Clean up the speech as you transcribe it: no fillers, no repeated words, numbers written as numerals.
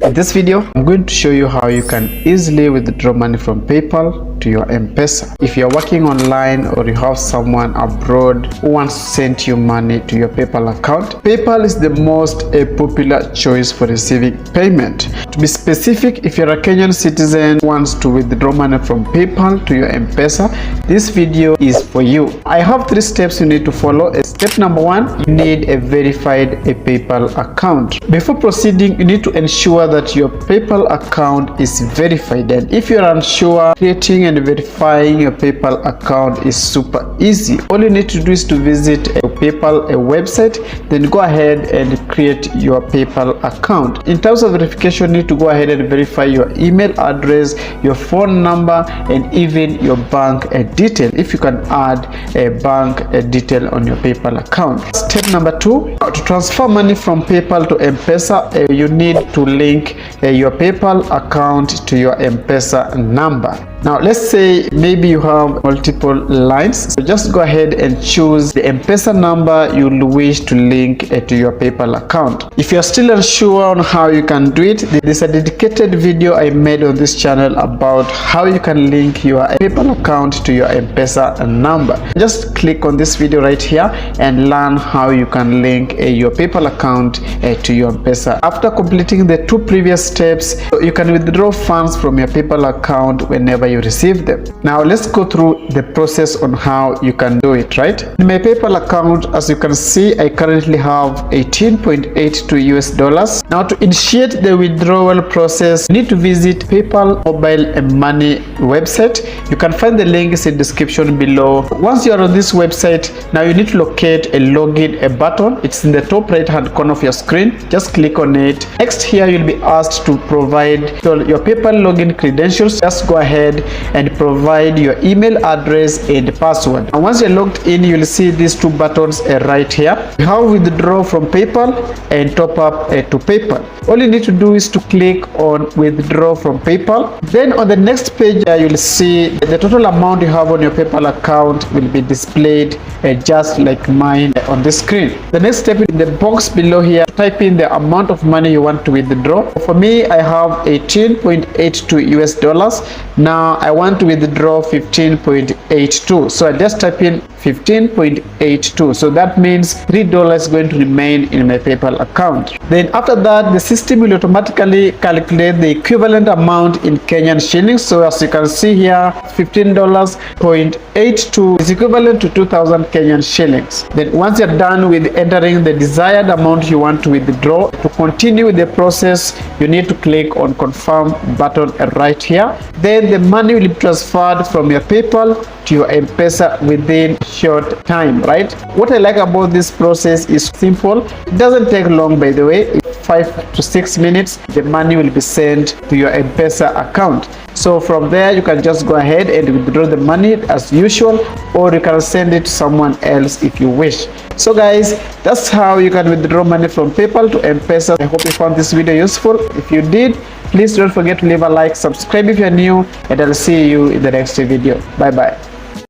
In this video, I'm going to show you how you can easily withdraw money from PayPal to your Mpesa. If you're working online or you have someone abroad who wants to send you money to your PayPal account, PayPal is the most popular choice for receiving payment. To be specific, if you're a Kenyan citizen who wants to withdraw money from PayPal to your Mpesa, this video is for you. I have 3 steps you need to follow. Step number 1, you need a verified PayPal account. Before proceeding, you need to ensure that your PayPal account is verified. And if you're unsure, creating and verifying your PayPal account is super easy. All you need to do is to visit a PayPal website, then go ahead and create your PayPal account. In terms of verification, you need to go ahead and verify your email address, your phone number, and even your bank detail, if you can add a bank detail on your PayPal account. Step number 2, to transfer money from PayPal to Mpesa, you need to link your PayPal account to your Mpesa number. Now let's say maybe you have multiple lines, so just go ahead and choose the Mpesa number you'll wish to link to your PayPal account. If you're still unsure on how you can do it, there's a dedicated video I made on this channel about how you can link your PayPal account to your Mpesa number. Just click on this video right here and learn how you can link your PayPal account to your Mpesa. After completing the 2 previous steps, you can withdraw funds from your PayPal account whenever you receive them. Now let's go through the process on how you can do it, right? In my PayPal account, as you can see, I currently have $18.82. Now to initiate the withdrawal process, you need to visit PayPal mobile money website. You can find the link in the description below. Once you are on this website, now you need to locate a login button. It's in the top right hand corner of your screen. Just click on it. Next, here you'll be asked to provide your PayPal login credentials. Just go ahead and provide your email address and password. And once you're logged in, you'll see these 2 buttons right here. You have withdraw from PayPal and top up to PayPal. All you need to do is to click on withdraw from PayPal. Then on the next page, you'll see the total amount you have on your PayPal account will be displayed just like mine on the screen. The next step, in the box below here, type in the amount of money you want to withdraw. For me, I have $18.82. Now I want to withdraw 15.82, so I just type in 15.82. so that means $3 is going to remain in my PayPal account. Then after that, the system will automatically calculate the equivalent amount in Kenyan shillings. So as you can see here, $15.82 is equivalent to 2,000 Kenyan shillings. Then once you're done with entering the desired amount you want to withdraw, to continue with the process, you need to click on confirm button right here. Then the money will be transferred from your PayPal to your Mpesa within short time, right? What I like about this process is simple. It doesn't take long, by the way. 5 to 6 minutes, the money will be sent to your Mpesa account. So from there, you can just go ahead and withdraw the money as usual, or you can send it to someone else if you wish. So guys, that's how you can withdraw money from PayPal to Mpesa. I hope you found this video useful. If you did, please don't forget to leave a like, subscribe if you're new, and I'll see you in the next video. Bye bye.